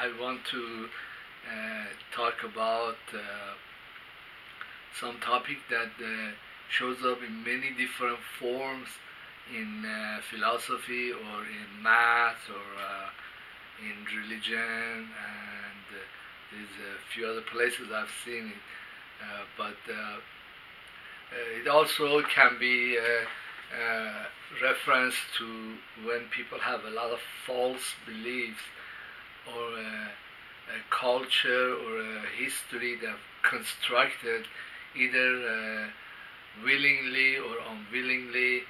I want to talk about some topic that shows up in many different forms in philosophy or in math or in religion, and there's a few other places I've seen it. But it also can be reference to when people have a lot of false beliefs or a culture or a history they've constructed either willingly or unwillingly,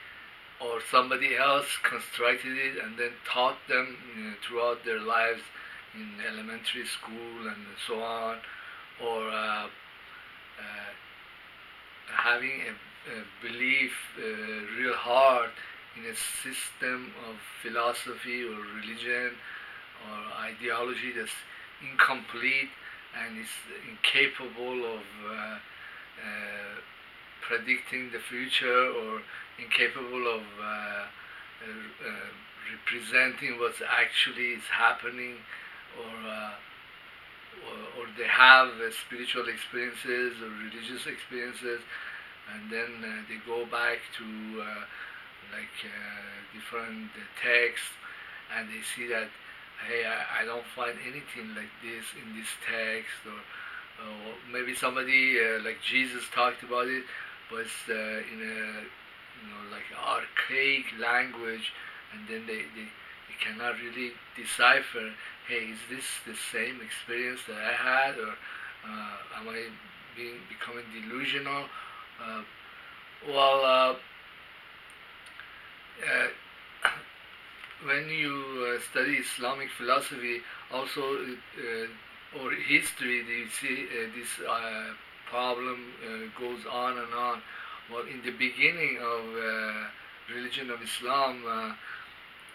or somebody else constructed it and then taught them throughout their lives in elementary school and so on, or having a belief real hard in a system of philosophy or religion or ideology that's incomplete and is incapable of predicting the future, or incapable of representing what's actually is happening, or they have spiritual experiences or religious experiences, and then they go back to different texts, and they see that, hey, I don't find anything like this in this text, or maybe somebody like Jesus talked about it, but it's in a like archaic language, and then they cannot really decipher, hey, is this the same experience that I had, or am I becoming delusional? When you study Islamic philosophy, also or history, you see this problem goes on and on. Well, in the beginning of religion of Islam,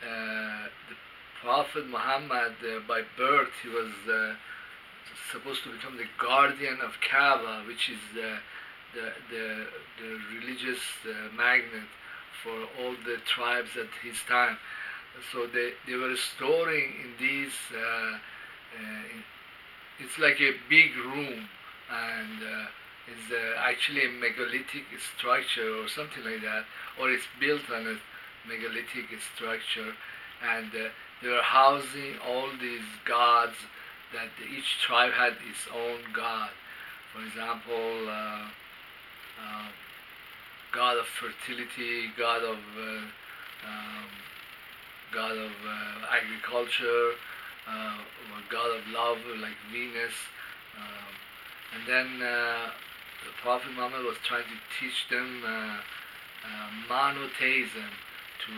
the Prophet Muhammad, by birth, he was supposed to become the guardian of Kaaba, which is the religious magnet for all the tribes at his time. So they were storing in these, it's like a big room, and it's actually a megalithic structure or something like that, or it's built on a megalithic structure, and they were housing all these gods that each tribe had its own god. For example, god of fertility, god of agriculture, or god of love like Venus, and then the Prophet Muhammad was trying to teach them monotheism, to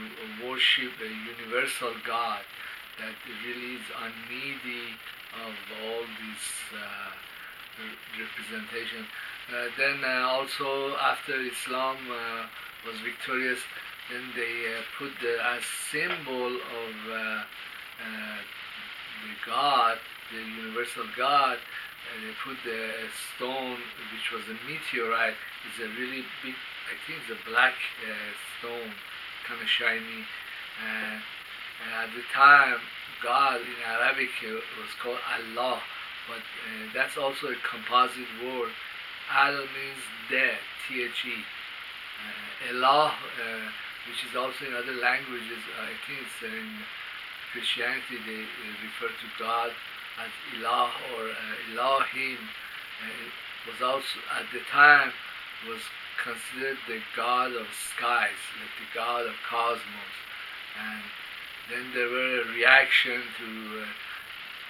worship a universal God that really is unneedy of all this representation. Then also after Islam was victorious, then they put as symbol of the God, the universal God, they put the stone, which was a meteorite. It's a really big, I think it's a black stone, kind of shiny. And at the time, God in Arabic was called Allah, but that's also a composite word. Al means dead, T-H-E. Allah, which is also in other languages, I think it's in Christianity, they refer to God as Ilah or Elohim. Was also at the time was considered the god of skies, like the god of cosmos. And then there were a reaction to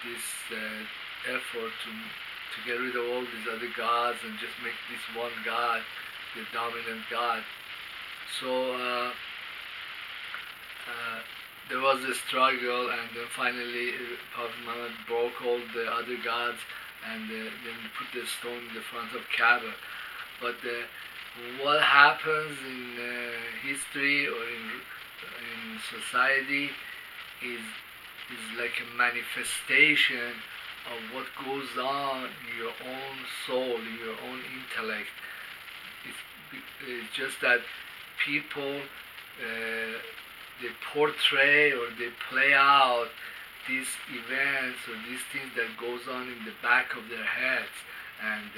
this effort to get rid of all these other gods and just make this one god the dominant god. So there was a struggle, and then finally Prophet Muhammad broke all the other gods, and then put the stone in the front of Kaaba. But what happens in history or in society is like a manifestation of what goes on in your own soul, in your own intellect. It's just that people they portray or they play out these events or these things that goes on in the back of their heads, and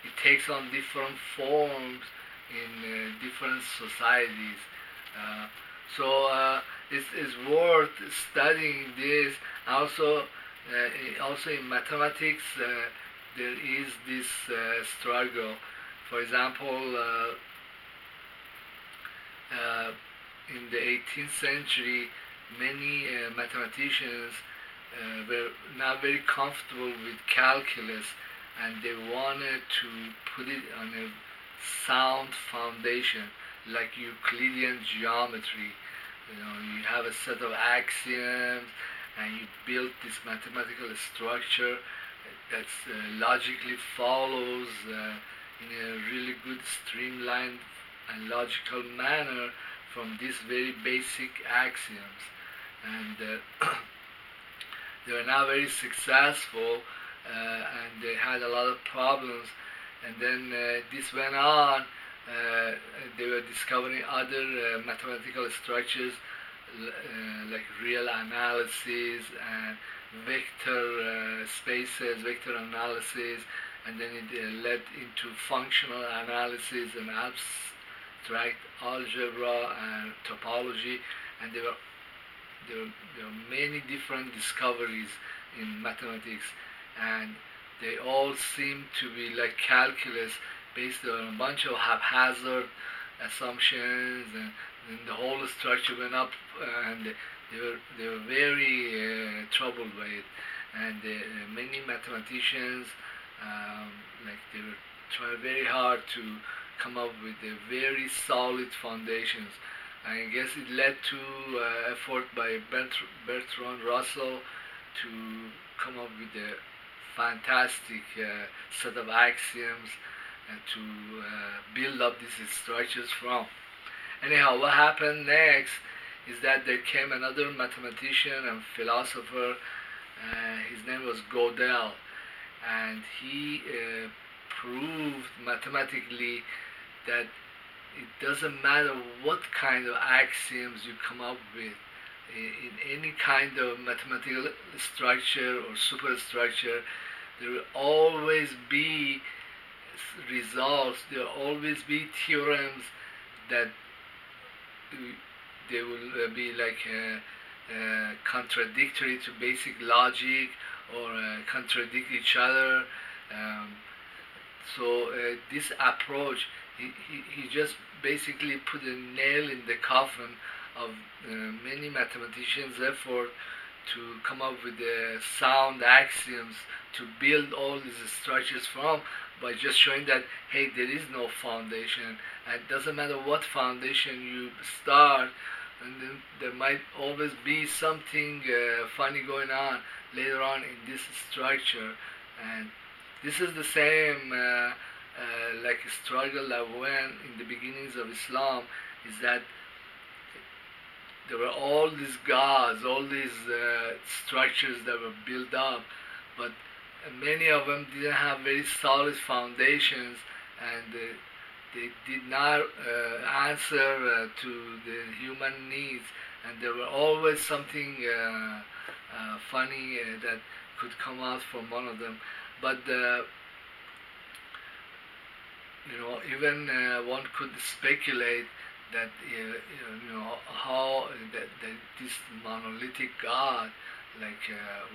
it takes on different forms in different societies. So it's worth studying this. Also in mathematics, there is this struggle. For example, in the 18th century, many mathematicians were not very comfortable with calculus, and they wanted to put it on a sound foundation, like Euclidean geometry. You have a set of axioms, and you build this mathematical structure that logically follows in a really good, streamlined and logical manner from these very basic axioms. And they were not very successful, and they had a lot of problems. And then this went on. They were discovering other mathematical structures like real analysis and vector spaces, vector analysis, and then it led into functional analysis and abstract algebra and topology, and there were many different discoveries in mathematics, and they all seem to be like calculus, based on a bunch of haphazard assumptions, and the whole structure went up, and they were very troubled by it. And many mathematicians, like they were trying very hard to come up with very solid foundations. I guess it led to effort by Bertrand Russell to come up with a fantastic set of axioms and to build up these structures from. Anyhow, what happened next is that there came another mathematician and philosopher. His name was Gödel, and he proved mathematically that it doesn't matter what kind of axioms you come up with in any kind of mathematical structure or superstructure, there will always be results, there will always be theorems that they will be like contradictory to basic logic, or contradict each other. So this approach, he just basically put a nail in the coffin of many mathematicians' effort to come up with the sound axioms to build all these structures from, by just showing that, hey, there is no foundation, and it doesn't matter what foundation you start, and then there might always be something funny going on later on in this structure. And this is the same like struggle that went in the beginnings of Islam, is that there were all these gods, all these structures that were built up, but many of them didn't have very solid foundations, and they did not answer to the human needs, and there were always something funny that could come out from one of them. But even one could speculate that how that this monolithic God, like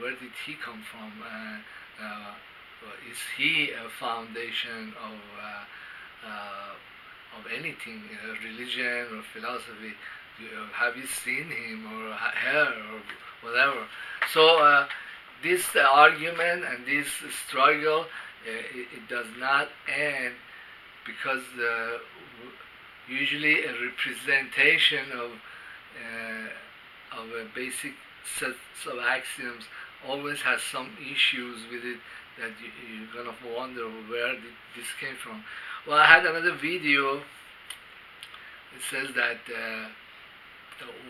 where did he come from? Is he a foundation of anything, religion or philosophy? Have you seen him or her or whatever? So this argument and this struggle, it does not end, because usually a representation of a basic set of axioms always has some issues with it that you're gonna wonder where this came from. Well, I had another video. It says that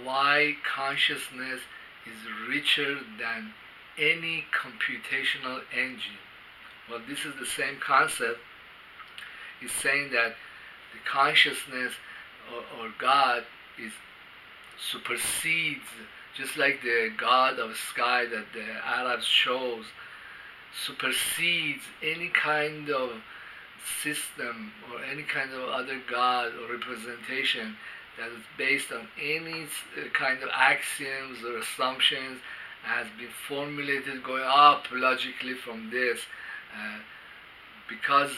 why consciousness is richer than any computational engine. Well, this is the same concept. It's saying that the consciousness or God is supersedes, just like the god of sky that the Arabs chose, supersedes any kind of system or any kind of other god or representation that is based on any kind of axioms or assumptions, has been formulated going up logically from this, because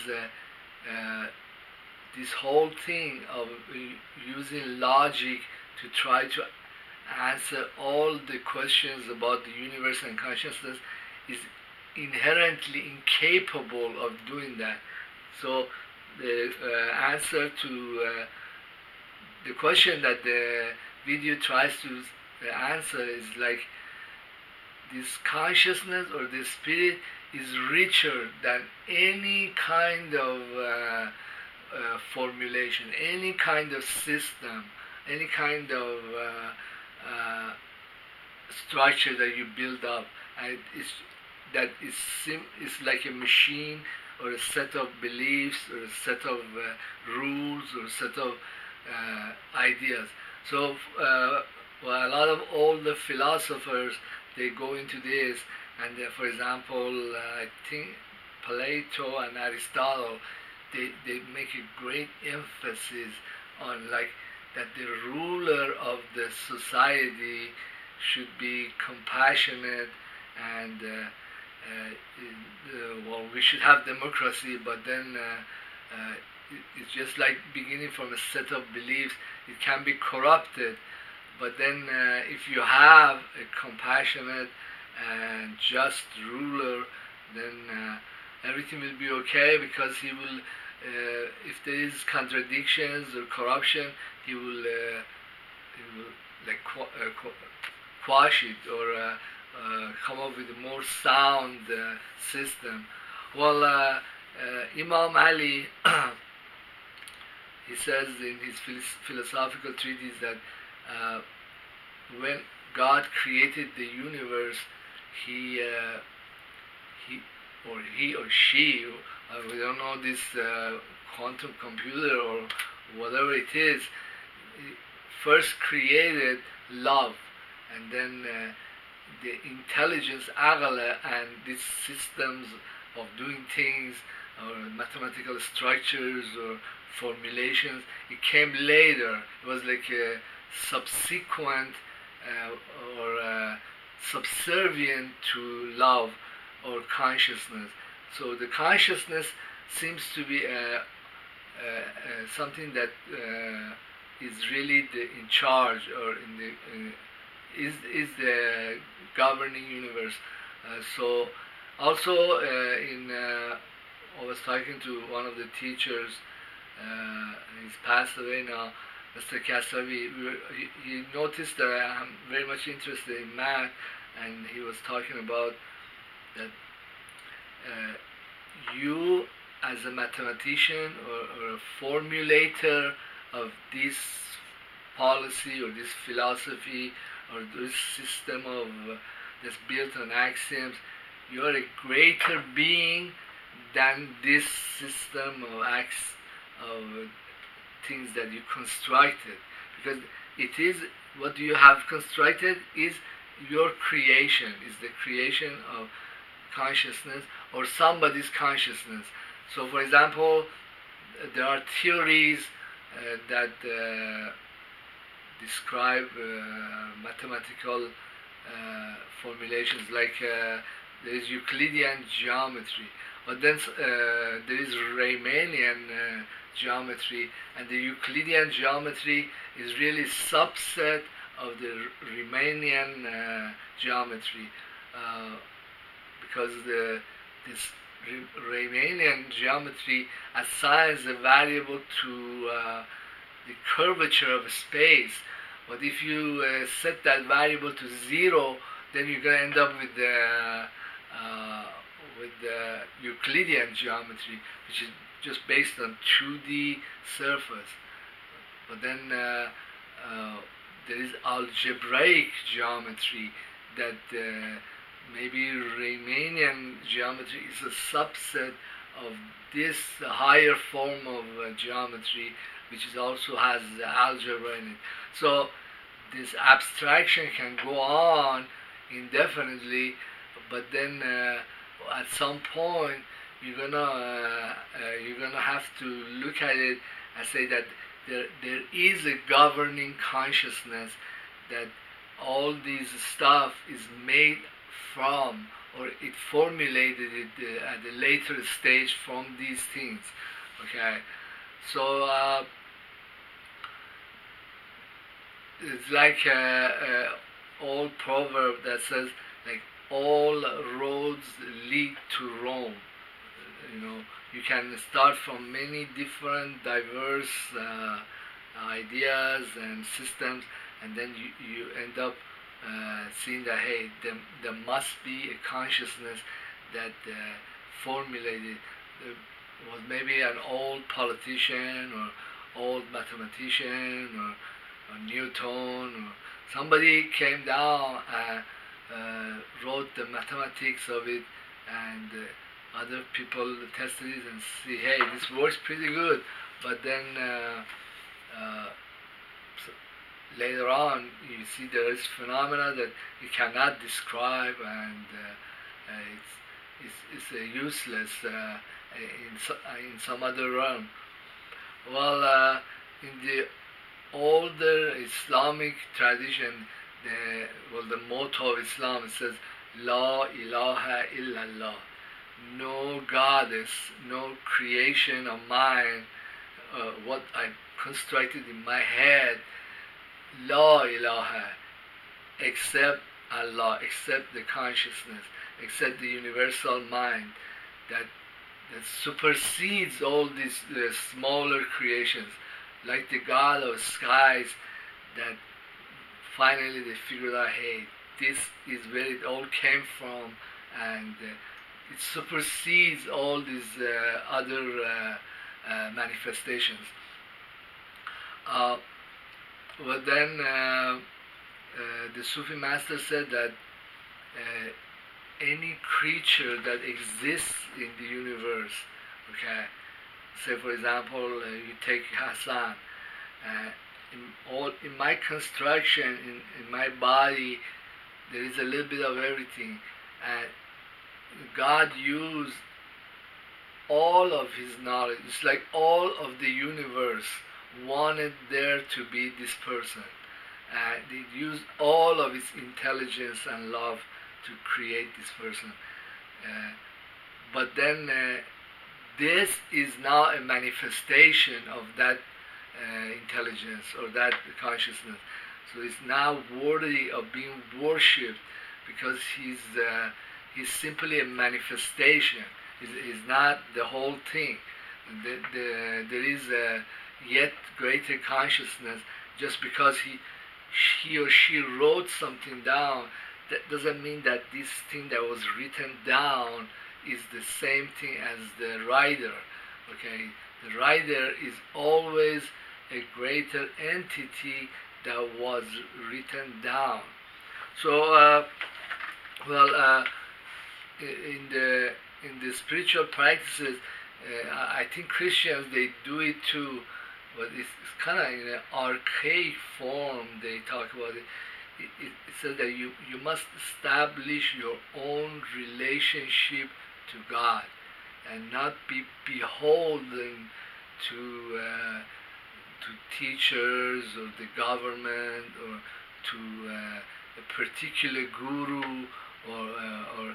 this whole thing of using logic to try to answer all the questions about the universe and consciousness is inherently incapable of doing that. So the answer to the question that the video tries to answer is like, this consciousness or this spirit is richer than any kind of formulation, any kind of system, any kind of structure that you build up. And it's like a machine or a set of beliefs or a set of rules or a set of ideas. So well, a lot of older philosophers, they go into this, and for example, I think Plato and Aristotle, they make a great emphasis on like that the ruler of the society should be compassionate, and well, we should have democracy, but then it's just like beginning from a set of beliefs. It can be corrupted, but then if you have a compassionate and just ruler, then everything will be okay, because he will, if there is contradictions or corruption, he will like quash it, or come up with a more sound system. Well, Imam Ali, he says in his philosophical treatise that when God created the universe, he or she, we don't know, this quantum computer or whatever it is, first created love, and then the intelligence, aql, and these systems of doing things, or mathematical structures or formulations, it came later. It was like a subsequent or subservient to love or consciousness. So the consciousness seems to be something that is really in charge, or is the governing universe. So also I was talking to one of the teachers, he's passed away now, Mr. Kasavi. He noticed that I'm very much interested in math, and he was talking about that you as a mathematician or a formulator of this policy or this philosophy or this system of that's built on axioms, you are a greater being than this system of things that you constructed, because it is what you have constructed is your creation, is the creation of consciousness or somebody's consciousness. So for example, there are theories that describe mathematical formulations, like there is Euclidean geometry, but then there is Riemannian geometry, and the Euclidean geometry is really subset of the Riemannian geometry, because this Riemannian geometry assigns a variable to the curvature of space, but if you set that variable to 0, then you're going to end up with the Euclidean geometry, which is just based on 2D surface. But then there is algebraic geometry that maybe Riemannian geometry is a subset of this higher form of geometry, which is also has algebra in it. So this abstraction can go on indefinitely, but then at some point you're gonna have to look at it and say that there is a governing consciousness, that all this stuff is made from, or it formulated it at a later stage from these things. Okay, so it's like an old proverb that says, like, all roads lead to Rome. You can start from many different diverse ideas and systems, and then you end up seeing that, hey, there must be a consciousness that formulated, was maybe an old politician or old mathematician or Newton, or somebody came down and wrote the mathematics of it, and other people tested it and see, hey, this works pretty good. But then later on, you see there is phenomena that you cannot describe, and it's useless in some other realm. Well, in the older Islamic tradition, the motto of Islam, it says, La ilaha illallah. No goddess, no creation of mine, what I constructed in my head, La ilaha, except Allah, except the consciousness, except the universal mind that supersedes all these smaller creations, like the God of skies, that finally they figured out, hey, this is where it all came from, and it supersedes all these other manifestations. But then the Sufi master said that any creature that exists in the universe, okay, say for example, you take Hassan, in my construction, in my body, there is a little bit of everything, and God used all of his knowledge. It's like all of the universe wanted there to be this person. It used all of its intelligence and love to create this person. But then this is now a manifestation of that intelligence or that consciousness. So it's now worthy of being worshipped, because he's simply a manifestation. He's not the whole thing. There is a yet greater consciousness. Just because he or she wrote something down, that doesn't mean that this thing that was written down is the same thing as the writer. Okay, the writer is always a greater entity that was written down. So, in the spiritual practices, I think Christians, they do it too, but it's kind of in an archaic form. They talk about it. It says that you must establish your own relationship to God and not be beholden to teachers or the government or to a particular guru or a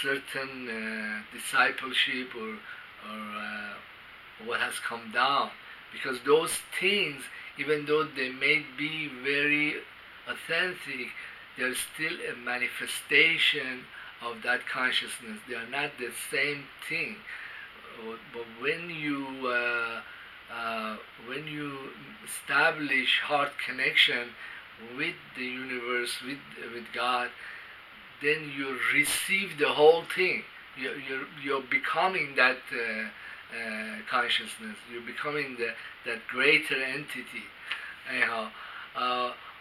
certain discipleship or what has come down. Because those things, even though they may be very authentic, they are still a manifestation of that consciousness. They are not the same thing. But when you establish heart connection with the universe, with God, then you receive the whole thing. You're becoming that consciousness. You're becoming that greater entity. Anyhow,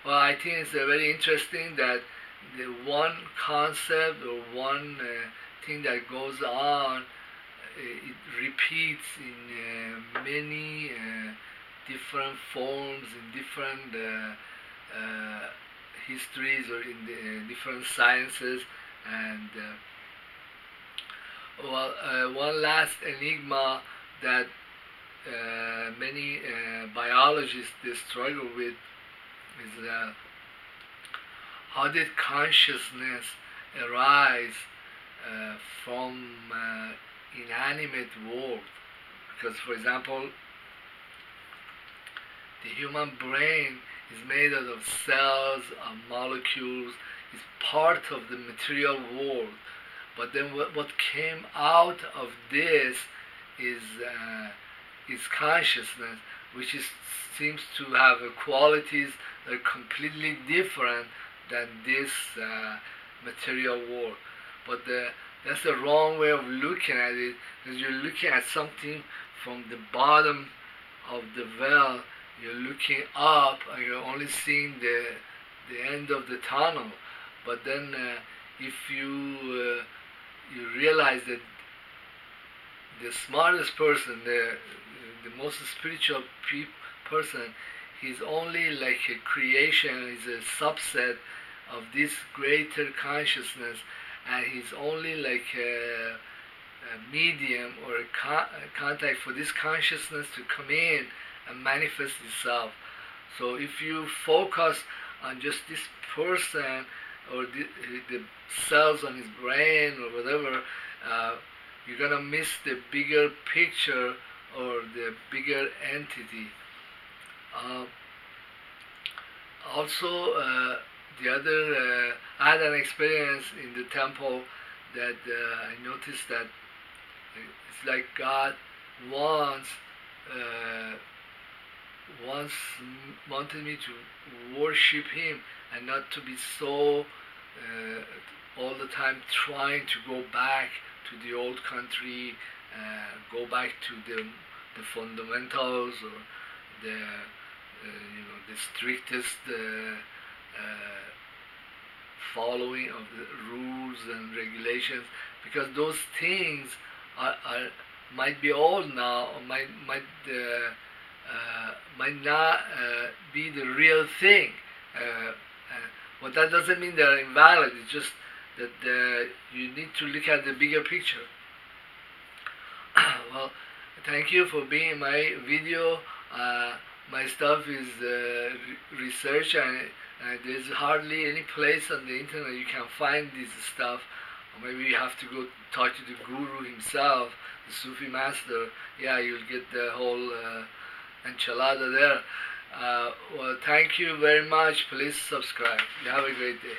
well, I think it's very interesting that the one concept or one thing that goes on, it repeats in many different forms, in different histories or in the, different sciences. And one last enigma that many biologists they struggle with is how did consciousness arise from inanimate world? Because, for example, the human brain is made out of cells, of molecules, is part of the material world. But then what came out of this is consciousness, which seems to have qualities that are completely different than this material world. But that's the wrong way of looking at it, because you're looking at something from the bottom of the well. You're looking up and you're only seeing the end of the tunnel. But then if you realize that the smartest person, the most spiritual person, he's only like a creation, is a subset of this greater consciousness, and he's only like a medium or a contact for this consciousness to come in and manifest itself. So if you focus on just this person or the cells on his brain or whatever, you're gonna miss the bigger picture or the bigger entity. Also, the other, I had an experience in the temple that I noticed that it's like God wants wanted me to worship Him and not to be so all the time trying to go back to the old country, go back to the fundamentals or the the strictest following of the rules and regulations, because those things are might be old now, or might not be the real thing. But that doesn't mean they're invalid. It's just that you need to look at the bigger picture. Well, thank you for being in my video. My stuff is research, and there's hardly any place on the internet you can find this stuff. Or maybe you have to go talk to the guru himself, the Sufi master. Yeah, you'll get the whole enchilada there. Well, thank you very much. Please subscribe. You have a great day.